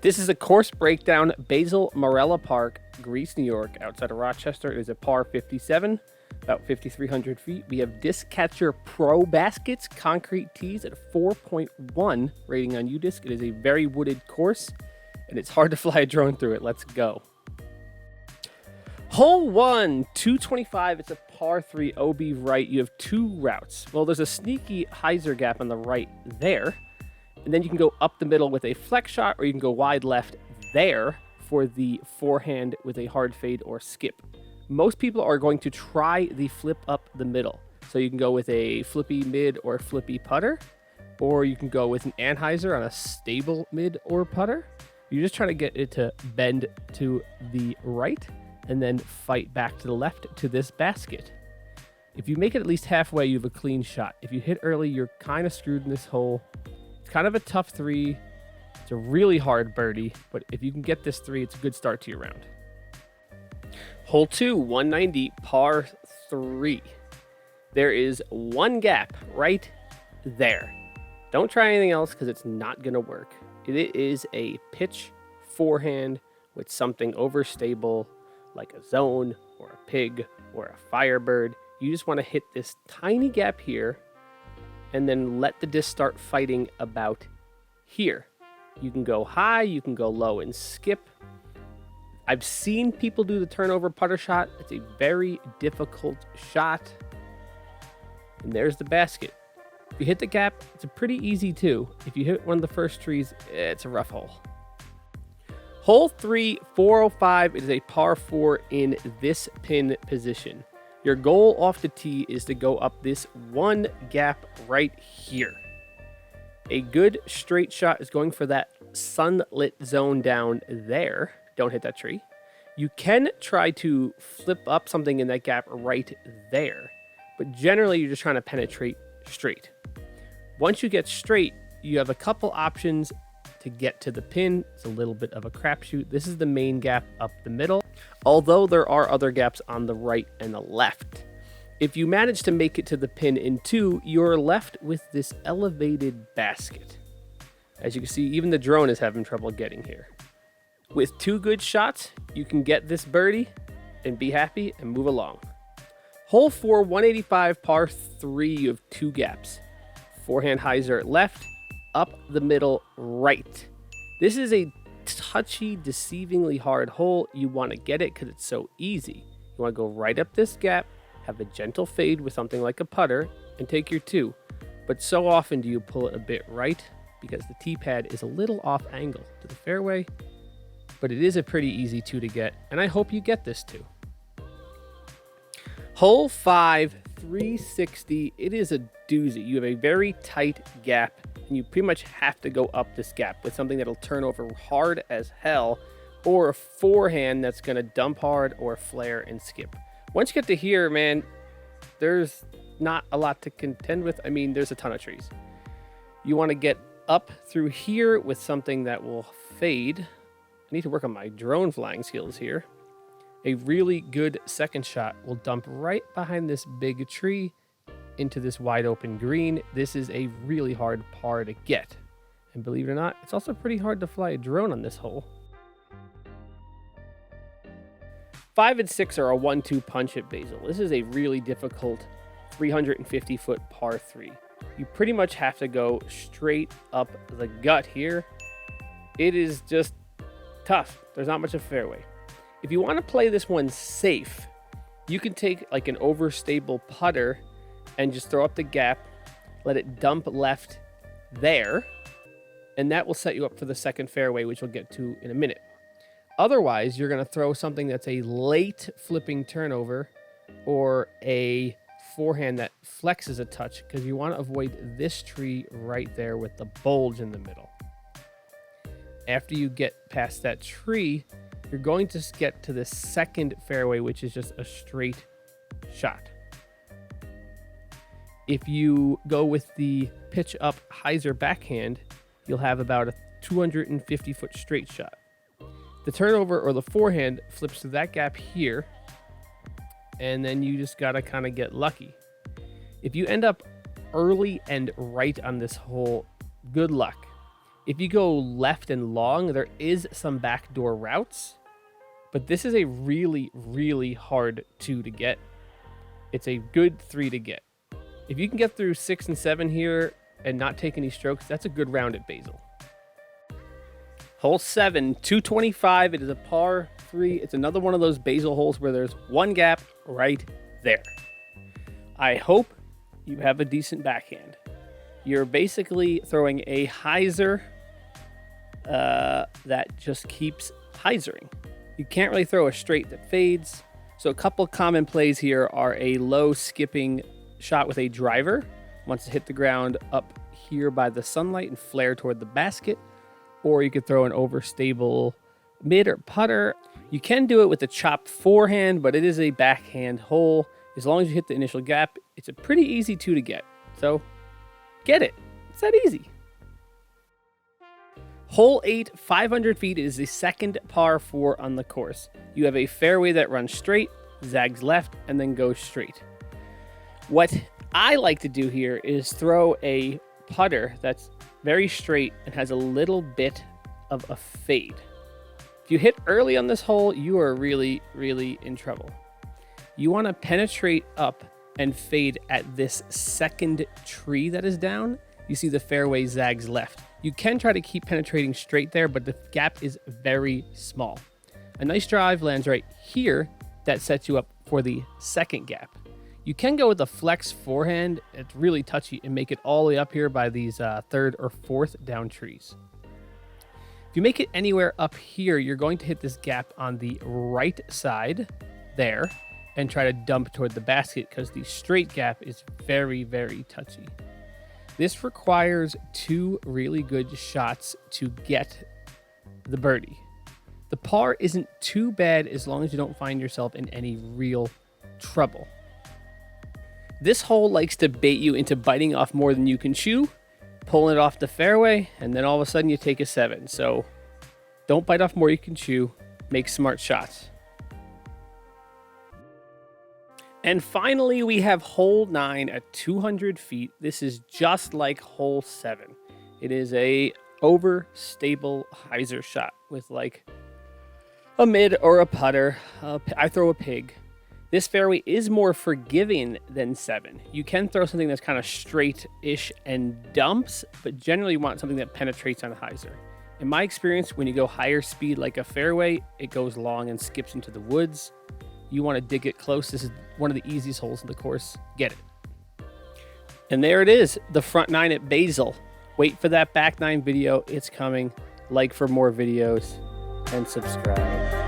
This is a course breakdown, Basil Marella Park, Greece, New York, outside of Rochester. It is a par 57, about 5,300 feet. We have Disc Catcher Pro baskets, concrete tees at a 4.1 rating on UDisc. It is a very wooded course, and it's hard to fly a drone through it. Let's go. Hole 1, 225. It's a par 3 OB right. You have two routes. Well, there's a sneaky hyzer gap on the right there. And then you can go up the middle with a flex shot, or you can go wide left there for the forehand with a hard fade or skip. Most people are going to try the flip up the middle. So you can go with a flippy mid or flippy putter, or you can go with an anhyzer on a stable mid or putter. You're just trying to get it to bend to the right and then fight back to the left to this basket. If you make it at least halfway, you have a clean shot. If you hit early, you're kind of screwed in this hole. It's kind of a tough three. It's a really hard birdie, but if you can get this three, it's a good start to your round. Hole 2, 190, par 3. There is one gap right there. Don't try anything else because it's not going to work. It is a pitch forehand with something overstable like a zone or a pig or a firebird. You just want to hit this tiny gap here and then let the disc start fighting about here. You can go high, you can go low and skip. I've seen people do the turnover putter shot. It's a very difficult shot. And there's the basket. If you hit the gap, it's a pretty easy two. If you hit one of the first trees, it's a rough hole. Hole 3, 405. It is a par 4 in this pin position. Your goal off the tee is to go up this one gap right here. A good straight shot is going for that sunlit zone down there. Don't hit that tree. You can try to flip up something in that gap right there, but generally you're just trying to penetrate straight. Once you get straight, you have a couple options to get to the pin. It's a little bit of a crapshoot. This is the main gap up the middle, although there are other gaps on the right and the left. If you manage to make it to the pin in two, you're left with this elevated basket. As you can see, even the drone is having trouble getting here. With two good shots, you can get this birdie and be happy and move along. Hole 4, 185, par 3, you have two gaps. Forehand hyzer left, up the middle right. This is a touchy, deceivingly hard hole. You want to get it because it's so easy. You want to go right up this gap, have a gentle fade with something like a putter, and take your two. But so often do you pull it a bit right because the tee pad is a little off angle to the fairway, but it is a pretty easy two to get, and I hope you get this two. Hole 5, 360. It is a doozy. You have a very tight gap, and you pretty much have to go up this gap with something that'll turn over hard as hell, or a forehand that's going to dump hard or flare and skip. Once you get to here, man, there's not a lot to contend with. I mean, there's a ton of trees. You want to get up through here with something that will fade. I need to work on my drone flying skills here. A really good second shot will dump right behind this big tree into this wide open green. This is a really hard par to get. And believe it or not, it's also pretty hard to fly a drone on this hole. 5 and 6 are a 1-2 punch at Basil. This is a really difficult 350-foot par 3. You pretty much have to go straight up the gut here. It is just tough. There's not much of a fairway. If you want to play this one safe, you can take like an overstable putter and just throw up the gap, let it dump left there, and that will set you up for the second fairway, which we'll get to in a minute. Otherwise, you're going to throw something that's a late flipping turnover or a forehand that flexes a touch because you want to avoid this tree right there with the bulge in the middle. After you get past that tree, you're going to get to the second fairway, which is just a straight shot. If you go with the pitch up hyzer backhand, you'll have about a 250-foot straight shot. The turnover or the forehand flips to that gap here, and then you just got to kind of get lucky. If you end up early and right on this hole, good luck. If you go left and long, there is some backdoor routes, but this is a really, really hard 2 to get. It's a good 3 to get. If you can get through 6 and 7 here and not take any strokes, that's a good round at Basil. Hole 7, 225. It is a par 3. It's another one of those Basil holes where there's one gap right there. I hope you have a decent backhand. You're basically throwing a hyzer that just keeps hyzering. You can't really throw a straight that fades. So a couple common plays here are a low skipping shot with a driver. Wants to hit the ground up here by the sunlight and flare toward the basket. Or you could throw an overstable mid or putter. You can do it with a chopped forehand, but it is a backhand hole. As long as you hit the initial gap, it's a pretty easy 2 to get. So get it. It's that easy. Hole 8, 500 feet, is the second par 4 on the course. You have a fairway that runs straight, zags left, and then goes straight. What I like to do here is throw a putter that's very straight and has a little bit of a fade. If you hit early on this hole, you are really, really in trouble. You want to penetrate up and fade at this second tree that is down. You see the fairway zags left. You can try to keep penetrating straight there, but the gap is very small. A nice drive lands right here that sets you up for the second gap. You can go with a flex forehand. It's really touchy and make it all the way up here by these third or fourth down trees. If you make it anywhere up here, you're going to hit this gap on the right side there and try to dump toward the basket because the straight gap is very, very touchy. This requires 2 really good shots to get the birdie. The par isn't too bad as long as you don't find yourself in any real trouble. This hole likes to bait you into biting off more than you can chew, pulling it off the fairway, and then all of a sudden you take a 7. So don't bite off more you can chew, make smart shots. And finally, we have hole 9 at 200 feet. This is just like hole 7. It is a overstable hyzer shot with like a mid or a putter. I throw a pig. This fairway is more forgiving than 7. You can throw something that's kind of straight-ish and dumps, but generally you want something that penetrates on a hyzer. In my experience, when you go higher speed like a fairway, it goes long and skips into the woods. You want to dig it close. This is one of the easiest holes in the course. Get it. And there it is, the front 9 at Basil. Wait for that back 9 video. It's coming. Like for more videos and subscribe.